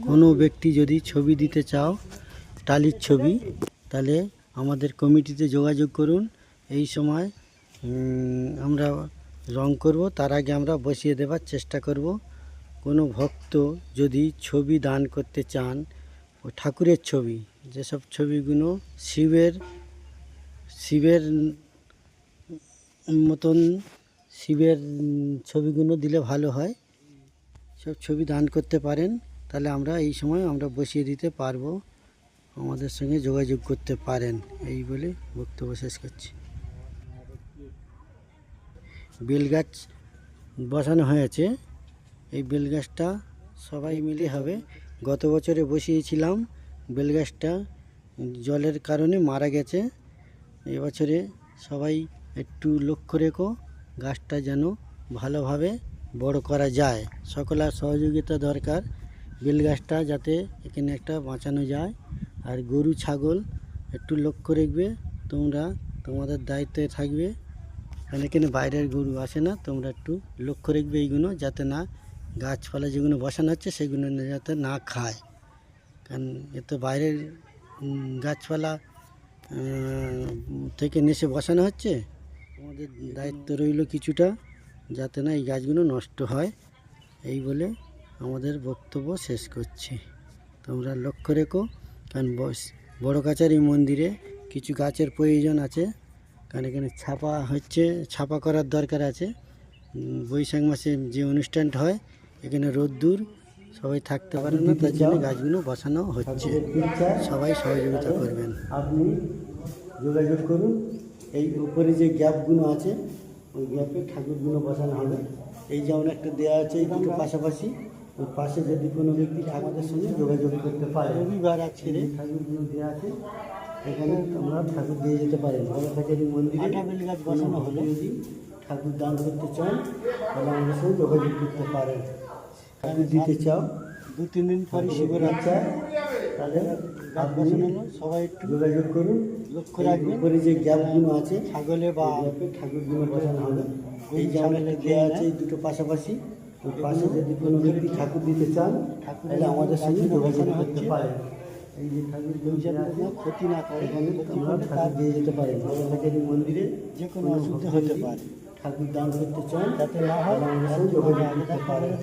কোনো ব্যক্তি যদি ছবি দিতে চাও, টালির ছবি, তাহলে আমাদের কমিটিতে যোগাযোগ করুন। এই সময় আমরা রং করব, তার আগে আমরা বসিয়ে দেওয়ার চেষ্টা করব। কোনো ভক্ত যদি ছবি দান করতে চান, ও ঠাকুরের ছবি, যেসব ছবিগুলো শিবের মতন, শিবের ছবিগুলো দিলে ভালো হয়, সব ছবি দান করতে পারেন। তাহলে আমরা এই সময় আমরা বসিয়ে দিতে পারবো, আমাদের সঙ্গে যোগাযোগ করতে পারেন। এই বলে বক্তব্য শেষ করছি। বেলগাছ বসানো হয়েছে, এই বেলগাছটা সবাই মিলে হবে। গত বছরে বসিয়েছিলাম, বেলগাছটা জলের কারণে মারা গেছে। এবছরে সবাই একটু লক্ষ্য রেখো, গাছটা যেন ভালোভাবে বড় করা যায়। সকলের সহযোগিতা দরকার, বেলগাছটা যাতে এখানে একটা বাঁচানো যায়। আর গরু ছাগল একটু লক্ষ্য রাখবে, তোমরা তোমাদের দায়িত্বে থাকবে, কারণ এখানে বাইরের গরু আসে না। তোমরা একটু লক্ষ্য রাখবে এইগুলো, যাতে না গাছপালা যেগুলো বসানো হচ্ছে সেগুলো যাতে না খায়, কারণ এ তো বাইরের গাছপালা থেকে নেশে বসানো হচ্ছে। আমাদের দায়িত্ব রইল কিছুটা, যাতে না এই গাছগুলো নষ্ট হয়। এই বলে আমাদের বক্তব্য শেষ করছি। তোমরা লক্ষ্য রেখো, কারণ বড় কাছারি মন্দিরে কিছু গাছের প্রয়োজন আছে, কারণ এখানে ছাপা করার দরকার আছে। বৈশাখ মাসে যে অনুষ্ঠানটা হয়, এখানে রোদ্দুর সবাই থাকতে পারে না, তার জন্য গাছগুলো বসানো হচ্ছে। সবাই সহযোগিতা করবেন। আপনি যোগাযোগ করুন। এই উপরে যে গ্যাপগুলো আছে, ওই গ্যাপে ঠাকুরগুলো বসানো হবে। এই যেমন একটা দেওয়া আছে, এই দুটো পাশাপাশি, ওই পাশে যদি কোনো ব্যক্তি আমাদের সঙ্গে যোগাযোগ করতে পারে, রবিবার আছে ঠাকুরগুলো দেওয়া আছে, এখানে আমরা ঠাকুর দিয়ে যেতে পারেন। বড় কাছারি মন্দিরে গাছ বসানো হলে যদি ঠাকুর দান করতে চান, তাহলে আমাদের সঙ্গে যোগাযোগ করতে পারেন। ঠাকুর দিতে চাও 2-3 দিন পরে শিবরাত্রি, তাহলে গাছ বসানো হলো, সবাই একটু যোগাযোগ করুন। লক্ষ্য রাখবেন উপরে যে গ্যাপগুলো আছে, ছাগলে বা গ্যাপে ঠাকুরগুলো বসানো হবে। এই যেমন দেওয়া আছে, এই দুটো পাশাপাশি, ওই পাশে যদি কোনো ব্যক্তি ঠাকুর দিতে চান, তাহলে আমাদের সঙ্গে যোগাযোগ করতে পারেন। এই যে ঠাকুর ক্ষতি না করে আমরা ঠাকুর দিয়ে যেতে পারেন। বড় মন্দিরে যে কোনো অসুবিধা হতে পারে, ঠাকুর দান করতে চান যাতে না হয়, আমাদের সঙ্গে যোগাযোগ করতে পারেন।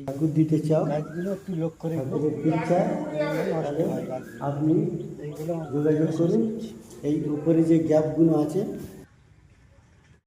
ঠাকুর দিতে চাও, গাছগুলো একটু লক্ষ্য করে ইচ্ছা, আপনি যোগাযোগ করুন। এই উপরে যে গ্যাপগুলো আছে,